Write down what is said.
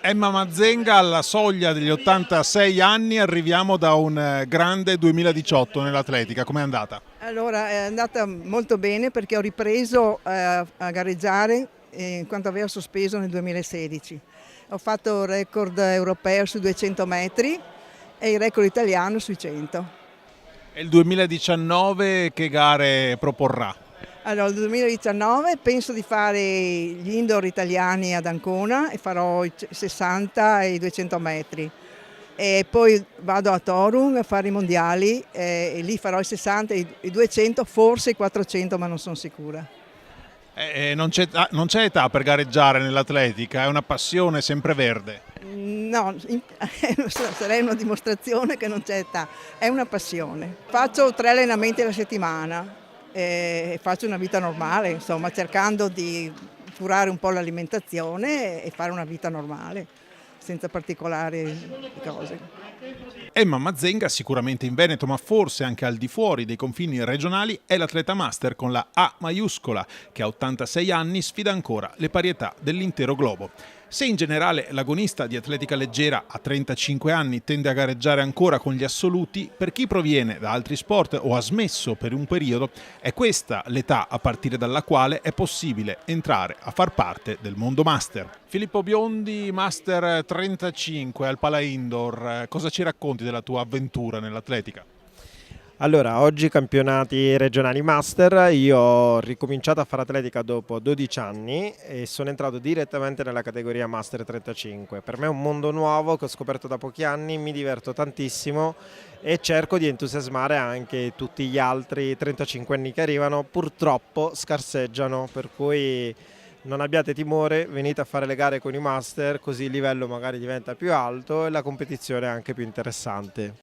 Emma Mazzenga, alla soglia degli 86 anni, arriviamo da un grande 2018 nell'atletica. Com'è andata? Allora, è andata molto bene perché ho ripreso a gareggiare in quanto avevo sospeso nel 2016. Ho fatto il record europeo sui 200 metri e il record italiano sui 100. E il 2019 che gare proporrà? Allora, nel 2019 penso di fare gli indoor italiani ad Ancona e farò i 60 e i 200 metri. E poi vado a Torum a fare i mondiali e lì farò i 60 e i 200, forse i 400, ma non sono sicura. Non c'è età per gareggiare nell'atletica, è una passione sempreverde. No, sarei una dimostrazione che non c'è età, è una passione. Faccio 3 allenamenti alla settimana e faccio una vita normale, insomma, cercando di curare un po' l'alimentazione e fare una vita normale, senza particolari cose. Emma Mazzenga, sicuramente in Veneto, ma forse anche al di fuori dei confini regionali, è l'atleta master con la A maiuscola, che a 86 anni sfida ancora le parietà dell'intero globo. Se in generale l'agonista di atletica leggera a 35 anni tende a gareggiare ancora con gli assoluti, per chi proviene da altri sport o ha smesso per un periodo, è questa l'età a partire dalla quale è possibile entrare a far parte del mondo master. Filippo Biondi, master 35 al Pala Indoor, cosa ci racconti della tua avventura nell'atletica? Allora, oggi campionati regionali master, io ho ricominciato a fare atletica dopo 12 anni e sono entrato direttamente nella categoria master 35. Per me è un mondo nuovo che ho scoperto da pochi anni, mi diverto tantissimo e cerco di entusiasmare anche tutti gli altri 35 anni che arrivano, purtroppo scarseggiano, per cui non abbiate timore, venite a fare le gare con i master, così il livello magari diventa più alto e la competizione è anche più interessante.